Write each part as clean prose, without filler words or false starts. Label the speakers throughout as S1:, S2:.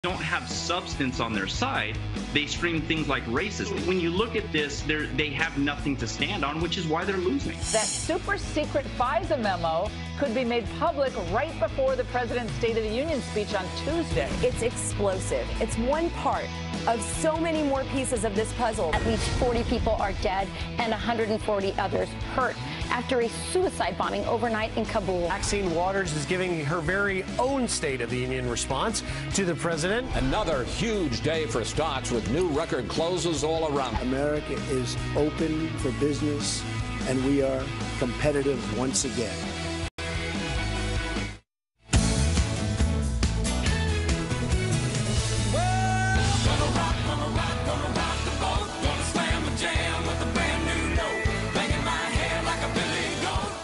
S1: don't have substance on their side, they scream things like racist. When you look at this, they have nothing to stand on, which is why they're losing.
S2: That super secret FISA memo could be made public right before the president's State of the Union speech on Tuesday.
S3: It's explosive. It's one part of so many more pieces of this puzzle.
S4: At least 40 people are dead and 140 others hurt after a suicide bombing overnight in Kabul.
S5: Maxine Waters is giving her very own State of the Union response to the president.
S6: Another huge day for stocks with new record closes all around.
S7: America is open for business, and we are competitive once again.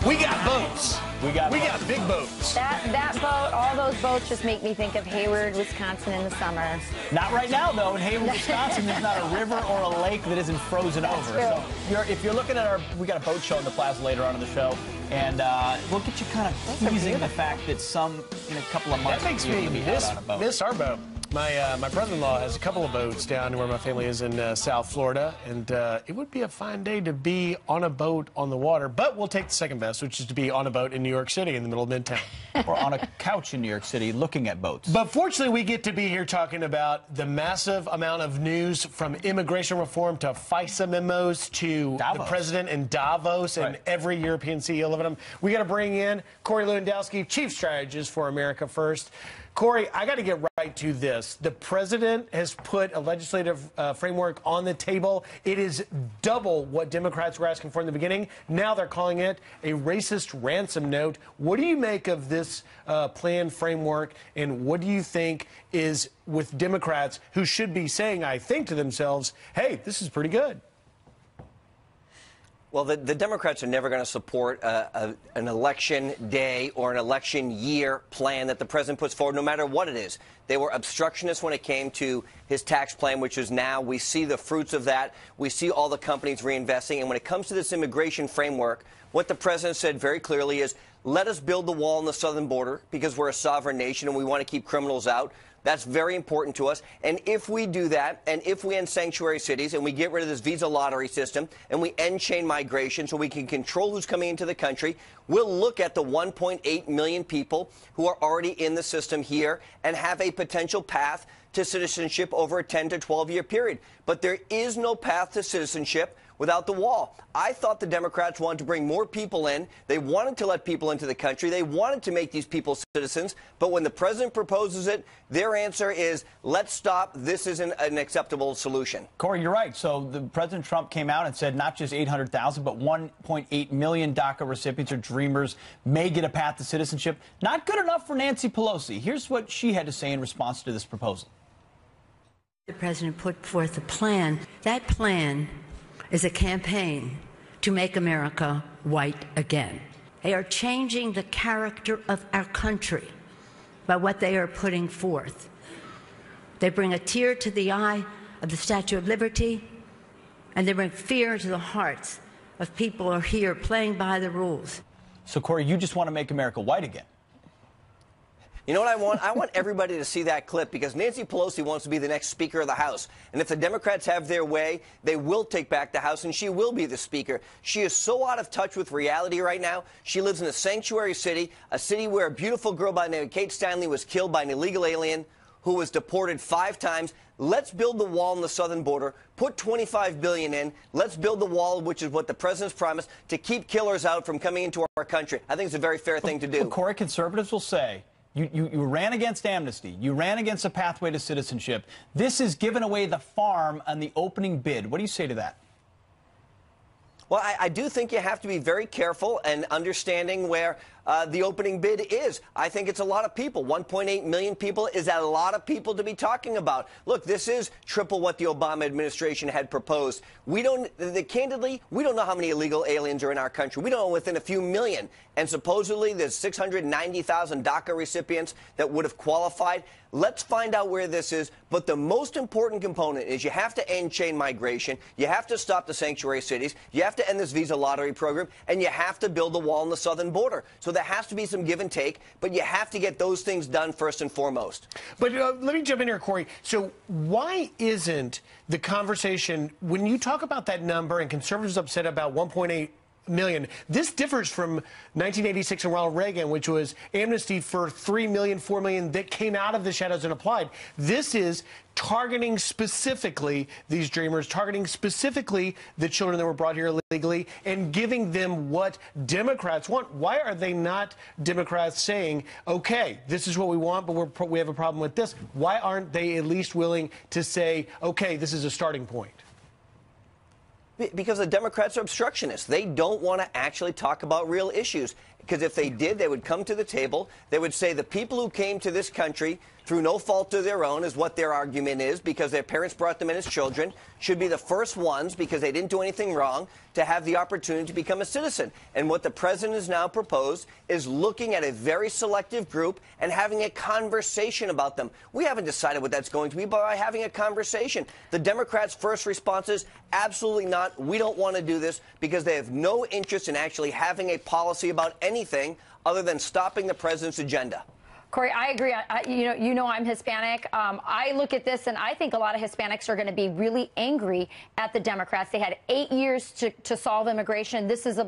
S5: We got boats. We got big boats.
S4: That boat, all those boats just make me think of Hayward, Wisconsin in the summer.
S8: Not right now, though. In Hayward, Wisconsin, there's not a river or a lake that isn't frozen over. So if you're looking at we got a boat show in the plaza later on in the show, and we'll get you kind of teasing the fact that in a couple of months,
S5: that makes me miss our boat. My brother-in-law has a couple of boats down where my family is in South Florida, and it would be a fine day to be on a boat on the water, but we'll take the second best, which is to be on a boat in New York City in the middle of Midtown.
S8: Or on a couch in New York City looking at boats.
S5: But fortunately, we get to be here talking about the massive amount of news from immigration reform to FISA memos to the president in Davos and every European CEO living them. We got to bring in Corey Lewandowski, chief strategist for America First. Corey, I got to get right to this. The president has put a legislative framework on the table. It is double what Democrats were asking for in the beginning. Now they're calling it a racist ransom note. What do you make of this planned framework, and what do you think is with Democrats who should be saying, I think, to themselves, hey, this is pretty good?
S9: Well, the Democrats are never going to support an election day or an election year plan that the president puts forward, no matter what it is. They were obstructionists when it came to his tax plan, which is now we see the fruits of that. We see all the companies reinvesting. And when it comes to this immigration framework, what the president said very clearly is, let us build the wall on the southern border because we're a sovereign nation and we want to keep criminals out. That's very important to us. And if we do that, and if we end sanctuary cities, and we get rid of this visa lottery system, and we end chain migration so we can control who's coming into the country, we'll look at the 1.8 million people who are already in the system here and have a potential path to citizenship over a 10 to 12-year period. But there is no path to citizenship without the wall. I thought the Democrats wanted to bring more people in. They wanted to let people into the country. They wanted to make these people citizens. But when the president proposes it, their answer is, let's stop. This isn't an acceptable solution.
S8: Corey, you're right. So the President Trump came out and said not just 800,000, but 1.8 million DACA recipients or dreamers may get a path to citizenship. Not good enough for Nancy Pelosi. Here's what she had to say in response to this proposal.
S10: The president put forth a plan. That plan is a campaign to make America white again. They are changing the character of our country by what they are putting forth. They bring a tear to the eye of the Statue of Liberty, and they bring fear to the hearts of people who are here playing by the rules.
S8: So, Corey, you just want to make America white again.
S9: You know what I want? I want everybody to see that clip because Nancy Pelosi wants to be the next Speaker of the House. And if the Democrats have their way, they will take back the House and she will be the Speaker. She is so out of touch with reality right now. She lives in a sanctuary city, a city where a beautiful girl by the name of Kate Stanley was killed by an illegal alien who was deported 5 times. Let's build the wall on the southern border, put $25 billion in. Let's build the wall, which is what the president's promised, to keep killers out from coming into our country. I think it's a very fair thing to do.
S8: But Corey, conservatives will say, You ran against amnesty. You ran against a pathway to citizenship. This is giving away the farm on the opening bid. What do you say to that?
S9: Well, I do think you have to be very careful and understanding where the opening bid is. I think it's a lot of people. 1.8 million people is a lot of people to be talking about. Look, this is triple what the Obama administration had proposed. Candidly, we don't know how many illegal aliens are in our country. We don't know within a few million. And supposedly there's 690,000 DACA recipients that would have qualified. Let's find out where this is. But the most important component is you have to end chain migration. You have to stop the sanctuary cities. You have to end this visa lottery program. And you have to build a wall on the southern border so there has to be some give and take, but you have to get those things done first and foremost.
S5: But let me jump in here, Corey. So why isn't the conversation, when you talk about that number and conservatives upset about 1.8 million, this differs from 1986 and Ronald Reagan, which was amnesty for 3 million, 4 million that came out of the shadows and applied. This is targeting specifically these dreamers, targeting specifically the children that were brought here illegally, and giving them what Democrats want. Why are they not Democrats saying, okay, this is what we want, but we have a problem with this? Why aren't they at least willing to say, okay, this is a starting point?
S9: Because the Democrats are obstructionists. They don't want to actually talk about real issues. Because if they did, they would come to the table. They would say the people who came to this country through no fault of their own, is what their argument is, because their parents brought them in as children, should be the first ones, because they didn't do anything wrong, to have the opportunity to become a citizen. And what the president has now proposed is looking at a very selective group and having a conversation about them. We haven't decided what that's going to be, but by having a conversation. The Democrats' first response is absolutely not. We don't want to do this, because they have no interest in actually having a policy about anything other than stopping the president's agenda.
S4: Corey, I agree. You know I'm Hispanic. I look at this, and I think a lot of Hispanics are going to be really angry at the Democrats. They had 8 years to solve immigration. This is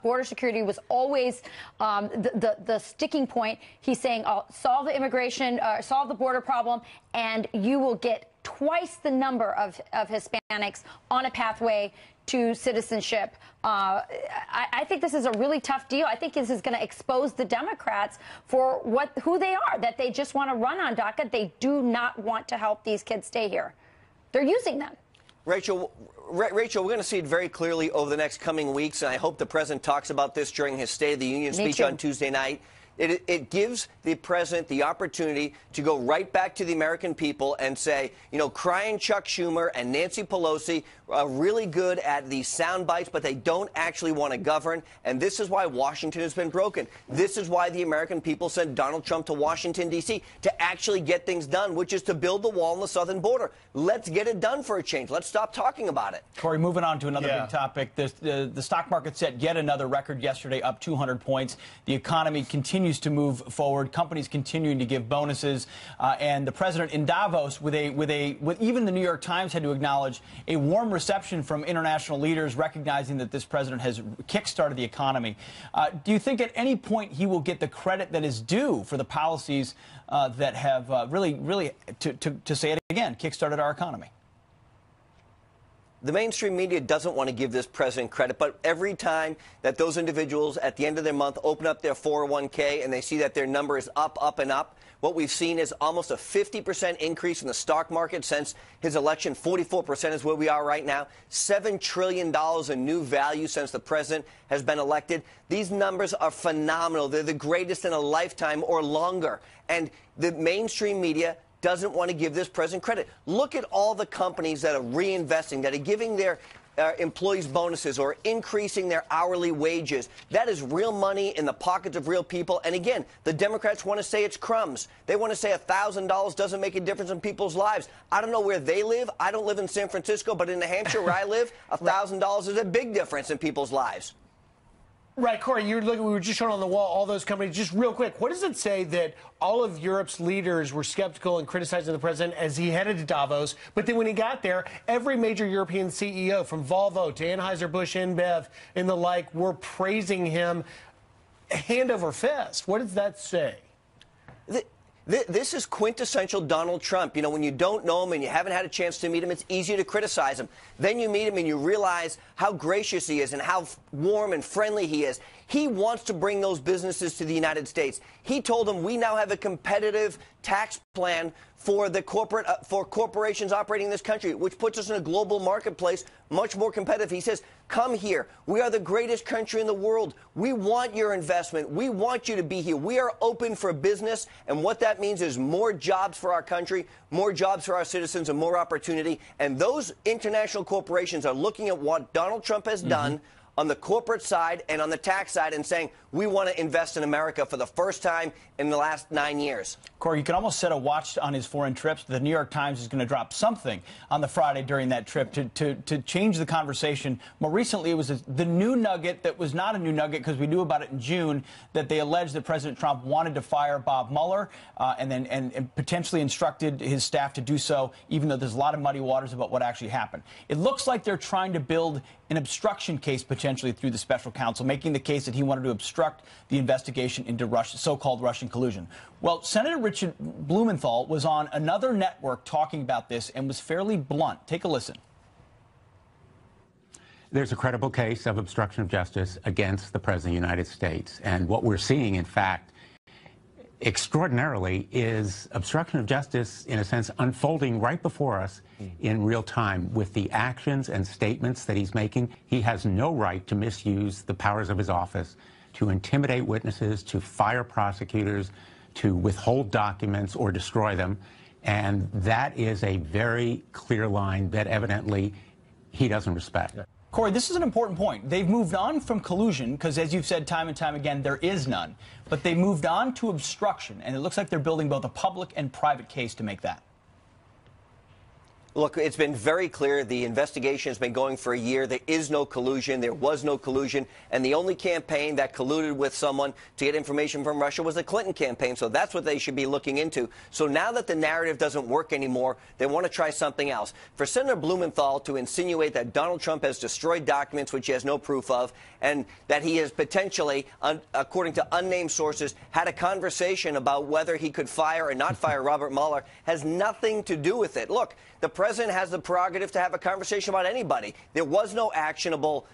S4: border security was always the sticking point. He's saying, solve the immigration, solve the border problem, and you will get twice the number of Hispanics on a pathway to citizenship. I think this is a really tough deal. I think this is going to expose the Democrats for who they are, that they just want to run on DACA. They do not want to help these kids stay here. They're using them.
S9: Rachel, we're going to see it very clearly over the next coming weeks, and I hope the president talks about this during his State of the Union speech on Tuesday night. It gives the president the opportunity to go right back to the American people and say, you know, crying Chuck Schumer and Nancy Pelosi are really good at these sound bites, but they don't actually want to govern. And this is why Washington has been broken. This is why the American people sent Donald Trump to Washington, D.C., to actually get things done, which is to build the wall on the southern border. Let's get it done for a change. Let's stop talking about it.
S8: Corey, moving on to another big topic. The stock market set yet another record yesterday, up 200 points. The economy continues to move forward. Companies continuing to give bonuses, and the president in Davos, with even the New York Times had to acknowledge a warm reception from international leaders, recognizing that this president has kickstarted the economy. Do you think at any point he will get the credit that is due for the policies that have really, to say it again, kickstarted our economy?
S9: The mainstream media doesn't want to give this president credit, but every time that those individuals at the end of their month open up their 401k and they see that their number is up, up, and up, what we've seen is almost a 50% increase in the stock market since his election. 44% is where we are right now. $7 trillion in new value since the president has been elected. These numbers are phenomenal. They're the greatest in a lifetime or longer. And the mainstream media doesn't want to give this president credit. Look at all the companies that are reinvesting, that are giving their employees bonuses or increasing their hourly wages. That is real money in the pockets of real people. And again, the Democrats want to say it's crumbs. They want to say $1,000 doesn't make a difference in people's lives. I don't know where they live. I don't live in San Francisco, but in New Hampshire, where I live, $1,000 is a big difference in people's lives.
S5: Right, Corey, we were just showing on the wall all those companies. Just real quick, what does it say that all of Europe's leaders were skeptical and criticizing the president as he headed to Davos, but then when he got there, every major European CEO, from Volvo to Anheuser-Busch InBev and the like, were praising him hand over fist? What does that say?
S9: This is quintessential Donald Trump. You know, when you don't know him and you haven't had a chance to meet him, it's easier to criticize him. Then you meet him and you realize how gracious he is and how warm and friendly he is. He wants to bring those businesses to the United States. He told them we now have a competitive tax plan for the corporations operating in this country, which puts us in a global marketplace much more competitive. He says, come here. We are the greatest country in the world. We want your investment. We want you to be here. We are open for business, and what that means is more jobs for our country, more jobs for our citizens, and more opportunity. And those international corporations are looking at what Donald Trump has done on the corporate side and on the tax side and saying, we want to invest in America for the first time in the last 9 years.
S8: Corey, you can almost set a watch on his foreign trips. The New York Times is going to drop something on the Friday during that trip to change the conversation. More recently, it was the new nugget that was not a new nugget because we knew about it in June, that they alleged that President Trump wanted to fire Bob Mueller and potentially instructed his staff to do so, even though there's a lot of muddy waters about what actually happened. It looks like they're trying to build an obstruction case potentially through the special counsel, making the case that he wanted to obstruct the investigation into so-called Russian collusion. Well, Senator Richard Blumenthal was on another network talking about this and was fairly blunt. Take a listen.
S11: There's a credible case of obstruction of justice against the President of the United States. And what we're seeing, in fact, extraordinarily, is obstruction of justice, in a sense, unfolding right before us in real time with the actions and statements that he's making. He has no right to misuse the powers of his office to intimidate witnesses, to fire prosecutors, to withhold documents or destroy them. And that is a very clear line that evidently he doesn't respect.
S8: Corey, this is an important point. They've moved on from collusion because, as you've said time and time again, there is none. But they moved on to obstruction, and it looks like they're building both a public and private case to make that.
S9: Look, it's been very clear. The investigation has been going for a year. There is no collusion. There was no collusion. And the only campaign that colluded with someone to get information from Russia was the Clinton campaign. So that's what they should be looking into. So now that the narrative doesn't work anymore, they want to try something else. For Senator Blumenthal to insinuate that Donald Trump has destroyed documents which he has no proof of, and that he has potentially, according to unnamed sources, had a conversation about whether he could fire or not fire Robert Mueller, has nothing to do with it. Look, the president has the prerogative to have a conversation about anybody. There was no actionable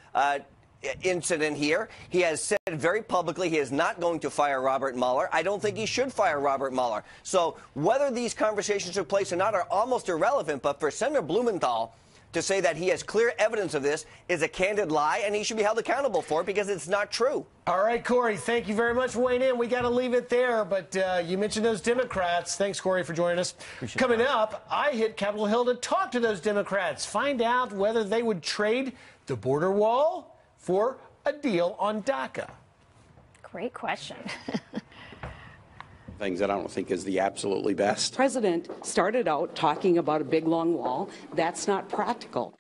S9: incident here. He has said very publicly he is not going to fire Robert Mueller. I don't think he should fire Robert Mueller. So whether these conversations took place or not are almost irrelevant. But for Senator Blumenthal to say that he has clear evidence of this is a candid lie, and he should be held accountable for it because it's not true.
S5: All right, Corey, thank you very much for weighing in. We got to leave it there, but you mentioned those Democrats. Thanks, Corey, for joining us. Coming up, I hit Capitol Hill to talk to those Democrats, find out whether they would trade the border wall for a deal on DACA.
S4: Great question.
S12: Things that I don't think is the absolutely best.
S13: The president started out talking about a big, long wall. That's not practical.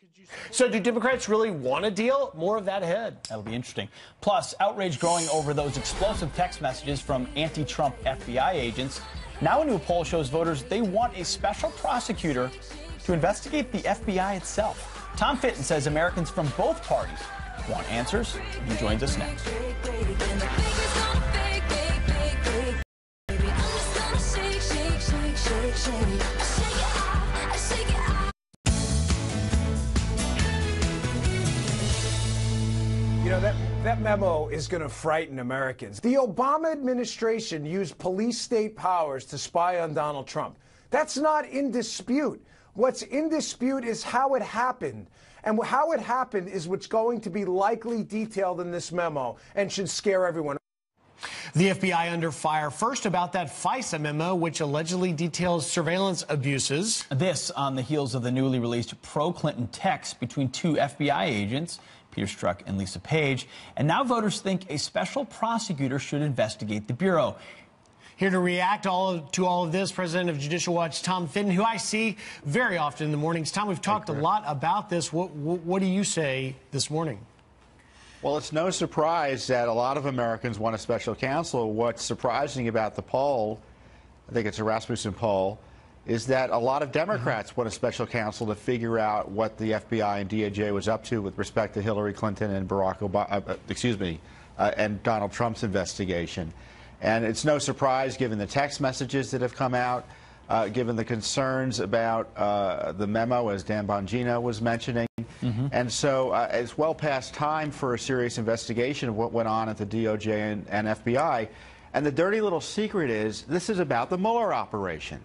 S5: So do Democrats really want a deal? More of that ahead.
S8: That'll be interesting. Plus, outrage growing over those explosive text messages from anti-Trump FBI agents. Now a new poll shows voters they want a special prosecutor to investigate the FBI itself. Tom Fitton says Americans from both parties want answers. He joins us next.
S14: You know, that memo is going to frighten Americans. The Obama administration used police state powers to spy on Donald Trump. That's not in dispute. What's in dispute is how it happened. And how it happened is what's going to be likely detailed in this memo and should scare everyone.
S5: The FBI under fire first about that FISA memo, which allegedly details surveillance abuses.
S8: This on the heels of the newly released pro-Clinton text between two FBI agents, Peter Strzok and Lisa Page. And now voters think a special prosecutor should investigate the Bureau.
S5: Here to react to all of this, President of Judicial Watch, Tom Fitton, who I see very often in the mornings. Tom, we've talked a lot about this. What do you say this morning?
S15: Well, it's no surprise that a lot of Americans want a special counsel. What's surprising about the poll, I think it's a Rasmussen poll, is that a lot of Democrats want a special counsel to figure out what the FBI and DOJ was up to with respect to Hillary Clinton and Barack Obama, and Donald Trump's investigation. And it's no surprise, given the text messages that have come out, given the concerns about the memo, as Dan Bongino was mentioning. And so it's well past time for a serious investigation of what went on at the DOJ and FBI. And the dirty little secret is this is about the Mueller operation.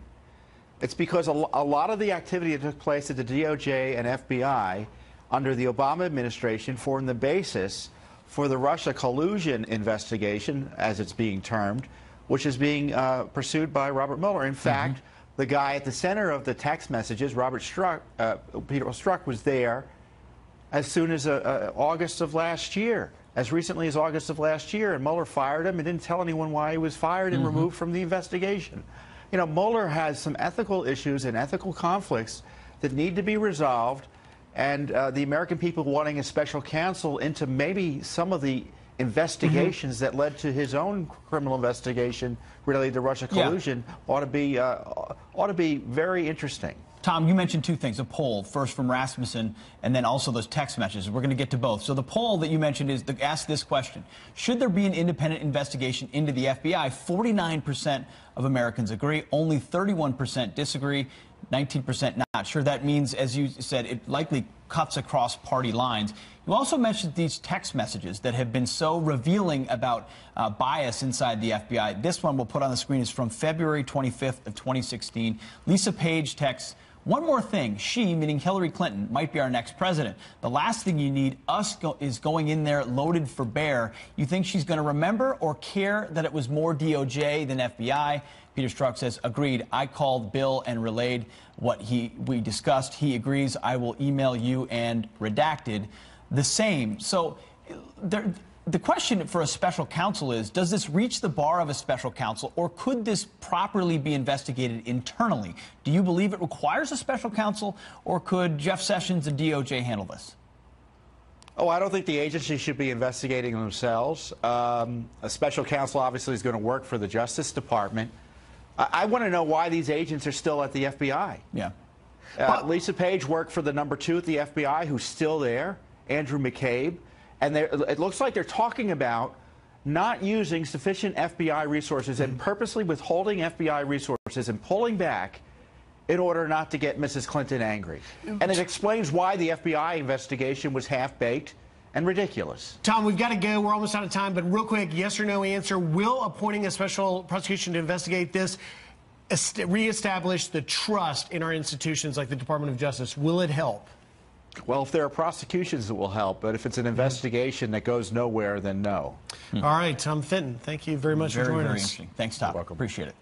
S15: It's because a lot of the activity that took place at the DOJ and FBI under the Obama administration formed the basis for the Russia collusion investigation, as it's being termed, which is being pursued by Robert Mueller. In fact, the guy at the center of the text messages, Peter Strzok, was there as soon as August of last year, as recently as August of last year, and Mueller fired him and didn't tell anyone why he was fired and removed from the investigation. You know, Mueller has some ethical issues and ethical conflicts that need to be resolved, and the American people wanting a special counsel into maybe some of the investigations that led to his own criminal investigation related to Russia collusion ought to be very interesting.
S8: Tom, you mentioned two things, a poll, first from Rasmussen, and then also those text messages. We're going to get to both. So the poll that you mentioned is ask this question. Should there be an independent investigation into the FBI? 49% of Americans agree. Only 31% disagree. 19% not sure. That means, as you said, it likely cuts across party lines. You also mentioned these text messages that have been so revealing about bias inside the FBI. This one we'll put on the screen is from February 25th of 2016. Lisa Page texts, "One more thing, she, meaning Hillary Clinton, might be our next president. The last thing you need is going in there loaded for bear. You think she's going to remember or care that it was more DOJ than FBI?" Peter Strzok says, "Agreed. I called Bill and relayed what we discussed. He agrees. I will email you," and redacted the same. So the question for a special counsel is, does this reach the bar of a special counsel, or could this properly be investigated internally? Do you believe it requires a special counsel, or could Jeff Sessions and DOJ handle this?
S15: Oh, I don't think the agency should be investigating themselves. A special counsel obviously is going to work for the Justice Department. I want to know why these agents are still at the FBI.
S8: Yeah.
S15: Lisa Page worked for the #2 at the FBI, who's still there, Andrew McCabe. And it looks like they're talking about not using sufficient FBI resources and purposely withholding FBI resources and pulling back in order not to get Mrs. Clinton angry. And it explains why the FBI investigation was half-baked and ridiculous.
S5: Tom, we've got to go. We're almost out of time. But real quick, yes or no answer. Will appointing a special prosecution to investigate this reestablish the trust in our institutions like the Department of Justice? Will it help?
S15: Well, if there are prosecutions, it will help. But if it's an investigation that goes nowhere, then no.
S5: All right, Tom Fenton, thank you very much for joining us.
S8: Very interesting. Thanks, Tom. Welcome. Appreciate it.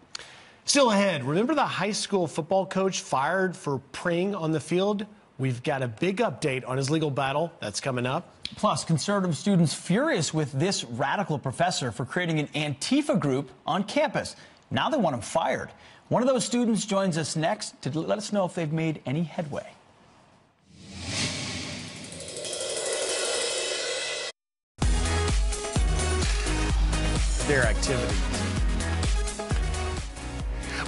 S5: Still ahead, remember the high school football coach fired for praying on the field? We've got a big update on his legal battle. That's coming up.
S8: Plus, conservative students furious with this radical professor for creating an Antifa group on campus. Now they want him fired. One of those students joins us next to let us know if they've made any headway.
S5: Their activity.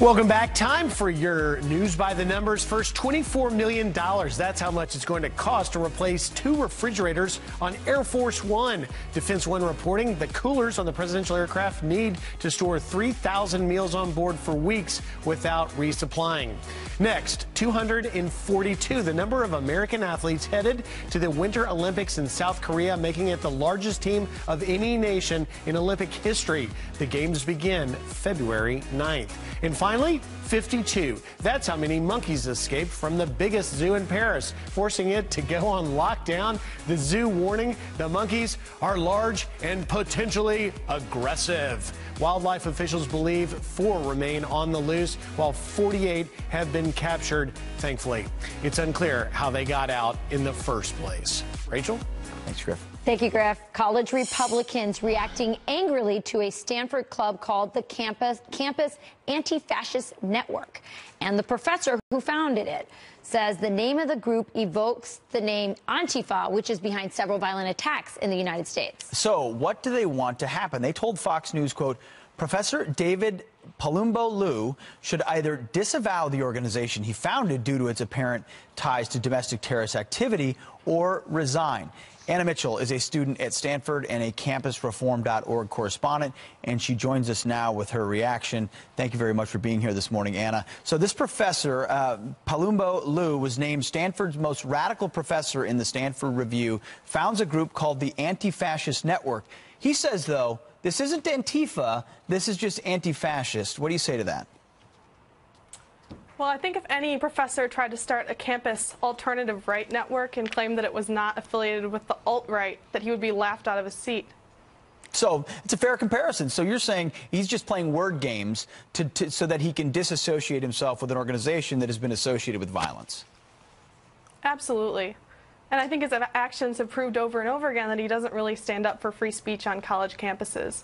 S5: Welcome back. Time for your news by the numbers. First, $24 million. That's how much it's going to cost to replace 2 refrigerators on Air Force One. Defense One reporting the coolers on the presidential aircraft need to store 3,000 meals on board for weeks without resupplying. Next, 242, the number of American athletes headed to the Winter Olympics in South Korea, making it the largest team of any nation in Olympic history. The games begin February 9th. And finally, 52. That's how many monkeys escaped from the biggest zoo in Paris, forcing it to go on lockdown. The zoo warning the monkeys are large and potentially aggressive. Wildlife officials believe 4 remain on the loose, while 48 have been captured, thankfully. It's unclear how they got out in the first place. Rachel?
S8: Thanks, Griff.
S4: Thank you, Griff. College Republicans reacting angrily to a Stanford club called the Campus Anti-Fascist Network. And the professor who founded it says the name of the group evokes the name Antifa, which is behind several violent attacks in the United States.
S8: So what do they want to happen? They told Fox News, quote, Professor David Palumbo Liu should either disavow the organization he founded due to its apparent ties to domestic terrorist activity or resign. Anna Mitchell is a student at Stanford and a campusreform.org correspondent, and she joins us now with her reaction. Thank you very much for being here this morning, Anna. So this professor, Palumbo Liu, was named Stanford's most radical professor in the Stanford Review, founds a group called the Anti-Fascist Network. He says, though, this isn't Antifa, this is just anti-fascist. What do you say to that?
S16: Well, I think if any professor tried to start a campus alternative right network and claimed that it was not affiliated with the alt-right, that he would be laughed out of his seat.
S8: So it's a fair comparison. So you're saying he's just playing word games so that he can disassociate himself with an organization that has been associated with violence.
S16: Absolutely. And I think his actions have proved over and over again that he doesn't really stand up for free speech on college campuses.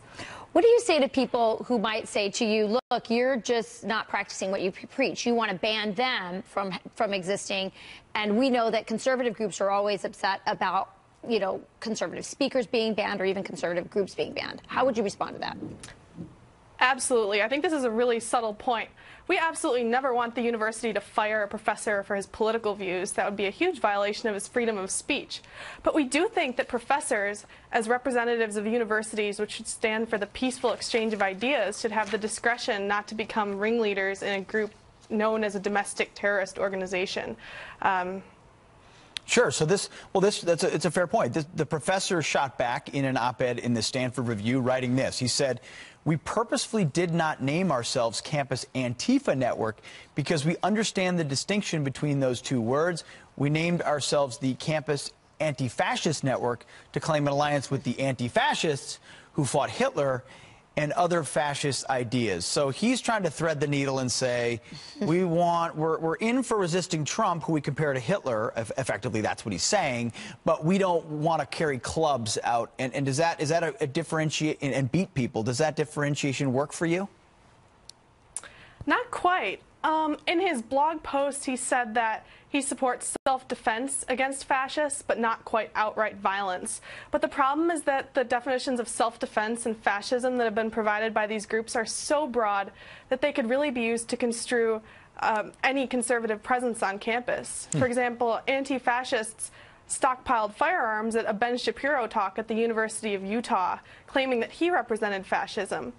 S4: What do you say to people who might say to you, look, you're just not practicing what you preach. You want to ban them from existing. And we know that conservative groups are always upset about, you know, conservative speakers being banned or even conservative groups being banned. How would you respond to that?
S16: Absolutely. I think this is a really subtle point. We absolutely never want the university to fire a professor for his political views. That would be a huge violation of his freedom of speech. But we do think that professors, as representatives of universities, which should stand for the peaceful exchange of ideas, should have the discretion not to become ringleaders in a group known as a domestic terrorist organization.
S8: Sure. So it's a fair point. The professor shot back in an op-ed in the Stanford Review, writing this. He said, "We purposefully did not name ourselves Campus Antifa Network because we understand the distinction between those two words. We named ourselves the Campus Anti-Fascist Network to claim an alliance with the anti-fascists who fought Hitler and other fascist ideas." So he's trying to thread the needle and say, we're in for resisting Trump, who we compare to Hitler. Effectively, that's what he's saying. But we don't want to carry clubs out. And is that a differentiate and beat people? Does that differentiation work for you?
S16: Not quite. In his blog post, he said that he supports self-defense against fascists, but not quite outright violence. But the problem is that the definitions of self-defense and fascism that have been provided by these groups are so broad that they could really be used to construe any conservative presence on campus. For example, anti-fascists stockpiled firearms at a Ben Shapiro talk at the University of Utah, claiming that he represented fascism.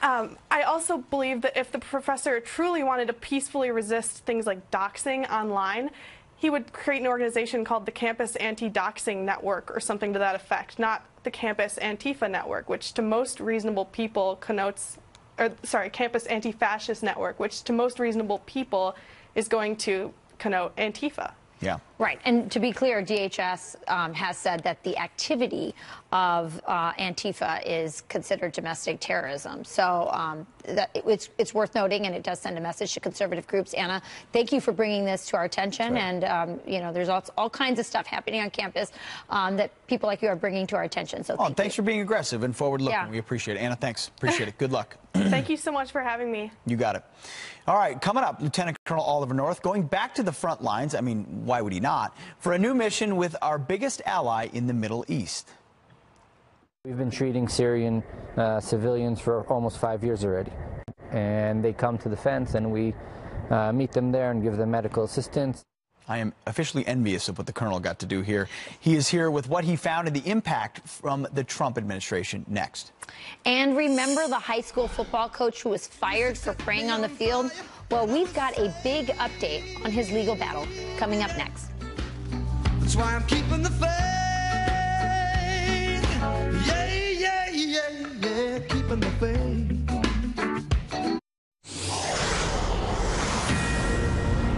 S16: I also believe that if the professor truly wanted to peacefully resist things like doxing online, he would create an organization called the Campus Anti-Doxing Network or something to that effect, not the Campus Antifa Network, which to most reasonable people connotes, or sorry, Campus Anti-Fascist Network, which to most reasonable people is going to connote Antifa.
S8: Yeah.
S4: Right. And to be clear, DHS has said that the activity of Antifa is considered domestic terrorism. So it's worth noting, and it does send a message to conservative groups. Anna, thank you for bringing this to our attention. Right. And, you know, there's all kinds of stuff happening on campus that people like you are bringing to our attention. So
S8: thanks for being aggressive and forward-looking.
S4: Yeah.
S8: We appreciate it. Anna, thanks. Appreciate it. Good luck.
S16: Thank you so much for having me.
S8: You got it. All right, coming up, Lieutenant Colonel Oliver North going back to the front lines. I mean, why would he not? For a new mission with our biggest ally in the Middle East.
S17: We've been treating Syrian civilians for almost 5 years already. And they come to the fence and we meet them there and give them medical assistance.
S8: I am officially envious of what the colonel got to do here. He is here with what he found and the impact from the Trump administration next.
S4: And remember the high school football coach who was fired for praying on the field? Well, we've got a big update on his legal battle coming up next.
S18: That's why I'm keeping the faith. Yeah, yeah, yeah, yeah, keeping the faith.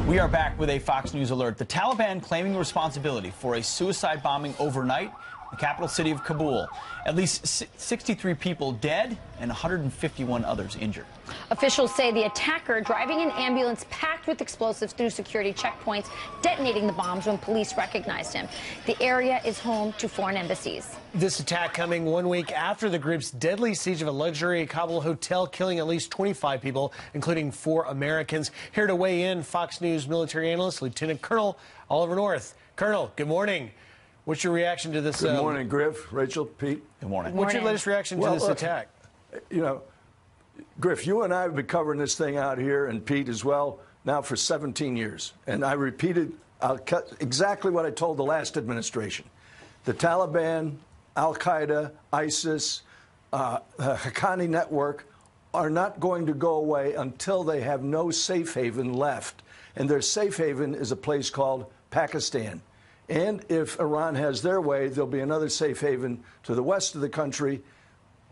S8: We are back with a Fox News alert. The Taliban claiming responsibility for a suicide bombing overnight in the capital city of Kabul. At least 63 people dead and 151 others injured.
S4: Officials say the attacker driving an ambulance packed with explosives through security checkpoints, detonating the bombs when police recognized him. The area is home to foreign embassies.
S5: This attack coming 1 week after the group's deadly siege of a luxury Kabul hotel, killing at least 25 people, including 4 Americans. Here to weigh in, Fox News military analyst, Lieutenant Colonel Oliver North. Colonel, good morning. What's your reaction to this?
S19: Good morning, Griff, Rachel, Pete.
S8: Good morning.
S5: What's your latest reaction to this attack?
S19: You know, Griff, you and I have been covering this thing out here, and Pete as well, now for 17 years. And I repeated exactly what I told the last administration. The Taliban, Al-Qaeda, ISIS, Haqqani network are not going to go away until they have no safe haven left. And their safe haven is a place called Pakistan. And if Iran has their way, there'll be another safe haven to the west of the country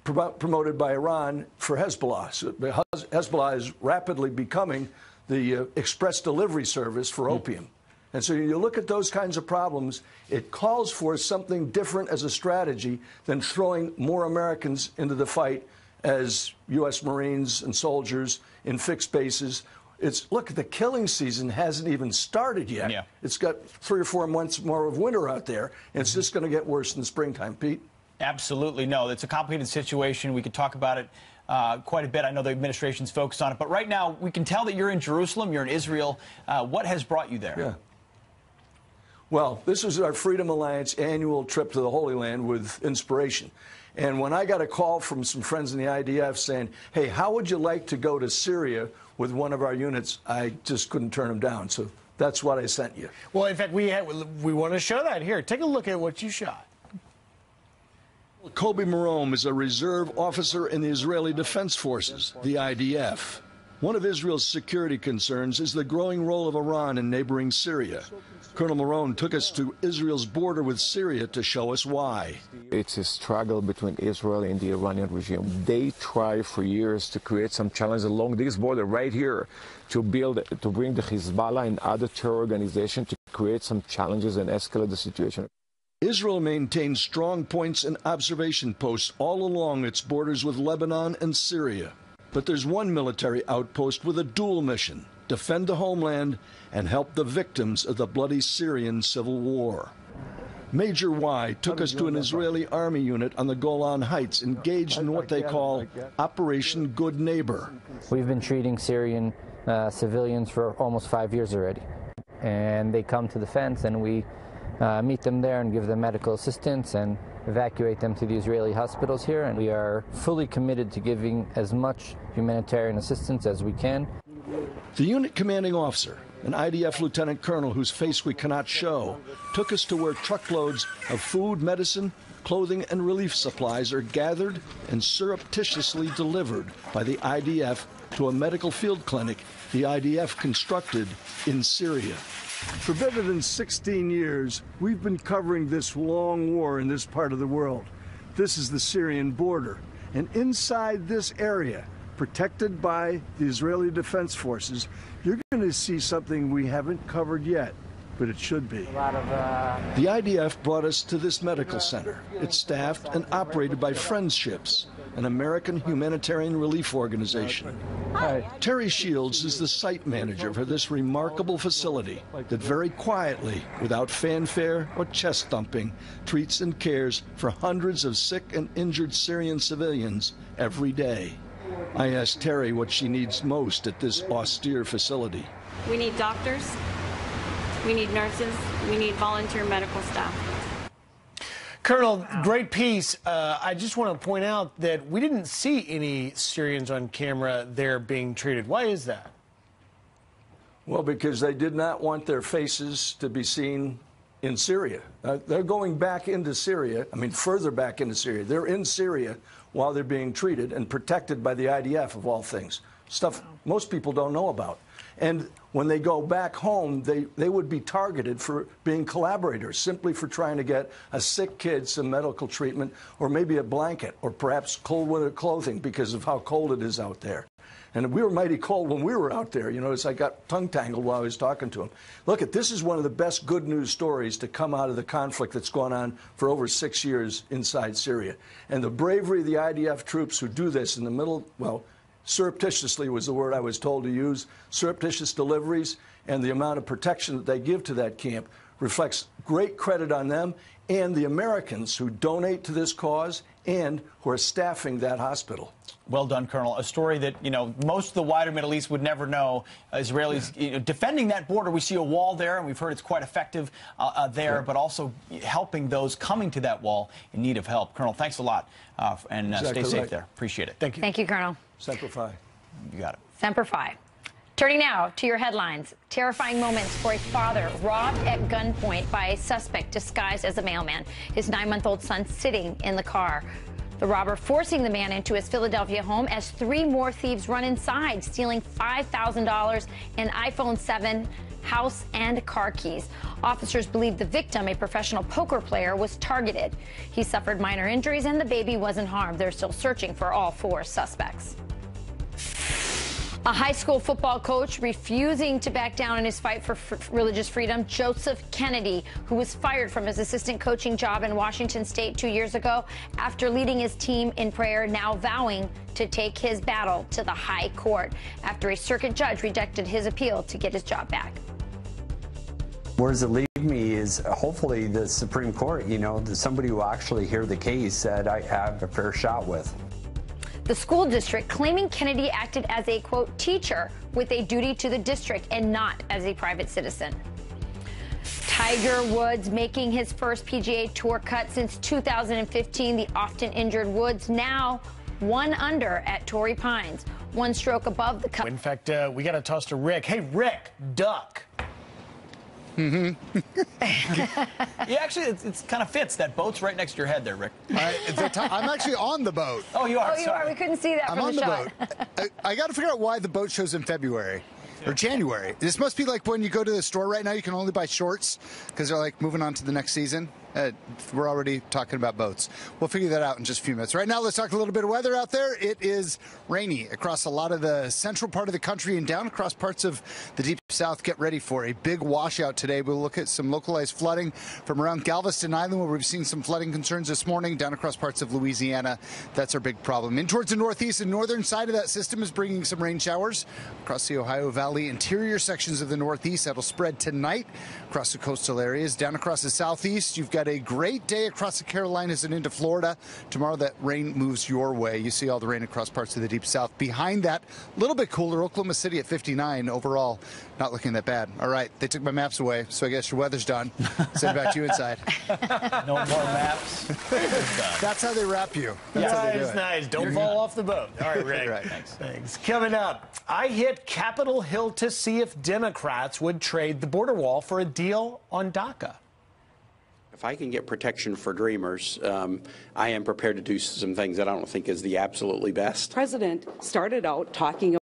S19: promoted by Iran for Hezbollah. So Hezbollah is rapidly becoming the express delivery service for opium. And so you look at those kinds of problems, it calls for something different as a strategy than throwing more Americans into the fight as U.S. Marines and soldiers in fixed bases. Look, the killing season hasn't even started yet.
S8: Yeah.
S19: It's got 3 or 4 months more of winter out there, and it's just going to get worse in the springtime, Pete.
S8: Absolutely. No, it's a complicated situation. We could talk about it quite a bit. I know the administration's focused on it. But right now, we can tell that you're in Jerusalem, you're in Israel. What has brought you there?
S19: Yeah. Well, this is our Freedom Alliance annual trip to the Holy Land with Inspiration. And when I got a call from some friends in the IDF saying, hey, how would you like to go to Syria with one of our units, I just couldn't turn them down. So that's what I sent you.
S5: Well, in fact, we want to show that here. Take a look at what you shot.
S19: Kobi Marom is a reserve officer in the Israeli Defense Forces, the IDF. One of Israel's security concerns is the growing role of Iran in neighboring Syria. Colonel Marom took us to Israel's border with Syria to show us why.
S20: It's a struggle between Israel and the Iranian regime. They try for years to create some challenge along this border right here to bring the Hezbollah and other terror organizations to create some challenges and escalate the situation.
S19: Israel maintains strong points and observation posts all along its borders with Lebanon and Syria. But there's one military outpost with a dual mission: defend the homeland and help the victims of the bloody Syrian civil war. Major Y took us to an Israeli army unit on the Golan Heights engaged in what they call Operation Good Neighbor.
S17: We've been treating Syrian civilians for almost 5 years already. And they come to the fence and we meet them there and give them medical assistance and evacuate them to the Israeli hospitals here. And we are fully committed to giving as much humanitarian assistance as we can.
S19: The unit commanding officer, an IDF lieutenant colonel whose face we cannot show, took us to where truckloads of food, medicine, clothing, and relief supplies are gathered and surreptitiously delivered by the IDF to a medical field clinic the IDF constructed in Syria. For better than 16 years, we've been covering this long war in this part of the world. This is the Syrian border. And inside this area, protected by the Israeli Defense Forces, you're going to see something we haven't covered yet, but it should be. The IDF brought us to this medical center. It's staffed and operated by Friendships, an American humanitarian relief organization. Hi. Terry Shields is the site manager for this remarkable facility that very quietly, without fanfare or chest thumping, treats and cares for hundreds of sick and injured Syrian civilians every day. I asked Terry what she needs most at this austere facility.
S21: We need doctors, we need nurses, we need volunteer medical staff.
S5: Colonel, great piece. I just want to point out that we didn't see any Syrians on camera there being treated. Why is that?
S19: Well, because they did not want their faces to be seen in Syria. They're going back into Syria, further back into Syria. They're in Syria while they're being treated and protected by the IDF, of all things. Stuff most people don't know about. And when they go back home, they would be targeted for being collaborators, simply for trying to get a sick kid some medical treatment, or maybe a blanket, or perhaps cold winter clothing because of how cold it is out there. And we were mighty cold when we were out there. You notice I got tongue-tangled while I was talking to him. Look, this is one of the best good news stories to come out of the conflict that's gone on for over 6 years inside Syria. And the bravery of the IDF troops who do this in the middle, well, surreptitiously was the word I was told to use, surreptitious deliveries, and the amount of protection that they give to that camp reflects great credit on them and the Americans who donate to this cause and who are staffing that hospital.
S8: Well done, Colonel. A story that, most of the wider Middle East would never know. Israelis defending that border. We see a wall there, and we've heard it's quite effective there, but also helping those coming to that wall in need of help. Colonel, thanks a lot, and
S19: exactly
S8: stay safe
S19: right.
S8: there. Appreciate it.
S5: Thank you.
S4: Thank you, Colonel.
S19: Semper Fi.
S8: You got it.
S4: Semper Fi. Turning now to your headlines. Terrifying moments for a father robbed at gunpoint by a suspect disguised as a mailman. His 9-month-old son sitting in the car. The robber forcing the man into his Philadelphia home as 3 more thieves run inside, stealing $5,000 and iPhone 7, house, and car keys. Officers believe the victim, a professional poker player, was targeted. He suffered minor injuries and the baby wasn't harmed. They're still searching for all 4 suspects. A high school football coach refusing to back down in his fight for religious freedom, Joseph Kennedy, who was fired from his assistant coaching job in Washington State 2 years ago after leading his team in prayer, now vowing to take his battle to the high court after a circuit judge rejected his appeal to get his job back.
S1: Where does it leave me is hopefully the Supreme Court, somebody who actually hear the case that I have a fair shot with.
S4: The school district claiming Kennedy acted as a, quote, teacher with a duty to the district and not as a private citizen. Tiger Woods making his first PGA Tour cut since 2015. The often injured Woods now 1 under at Torrey Pines, 1 stroke above the cut.
S5: In fact, we got to toss to Rick. Hey, Rick, duck.
S8: Mm-hmm. Yeah, actually, it kind of fits. That boat's right next to your head there, Rick.
S22: I'm actually on the boat.
S8: Oh, you are?
S4: Oh, you are. We couldn't see that
S22: I'm
S4: from
S22: on
S4: the
S22: the
S4: shot.
S22: boat. I got to figure out why the boat shows in February. Or January. This must be like when you go to the store right now, you can only buy shorts because they're like moving on to the next season. We're already talking about boats. We'll figure that out in just a few minutes. Right now, let's talk a little bit of weather out there. It is rainy across a lot of the central part of the country and down across parts of the deep south. Get ready for a big washout today. We'll look at some localized flooding from around Galveston Island, where we've seen some flooding concerns this morning, down across parts of Louisiana. That's our big problem. In towards the northeast and northern side of that system is bringing some rain showers across the Ohio Valley, interior sections of the northeast. That'll spread tonight across the coastal areas. Down across the southeast, you've got a great day across the Carolinas and into Florida. Tomorrow, that rain moves your way. You see all the rain across parts of the deep south. Behind that, a little bit cooler. Oklahoma City at 59 overall. Not looking that bad. All right, they took my maps away, so I guess your weather's done. Send it back to you inside.
S8: No more maps.
S22: That's how they wrap you. That's how they do it.
S5: Nice. Don't fall off the boat. All right, Rick.
S22: Right.
S5: Thanks. Coming up, I hit Capitol Hill to see if Democrats would trade the border wall for a deal on DACA.
S12: If I can get protection for dreamers, I am prepared to do some things that I don't think is the absolutely best.
S13: The president started out talking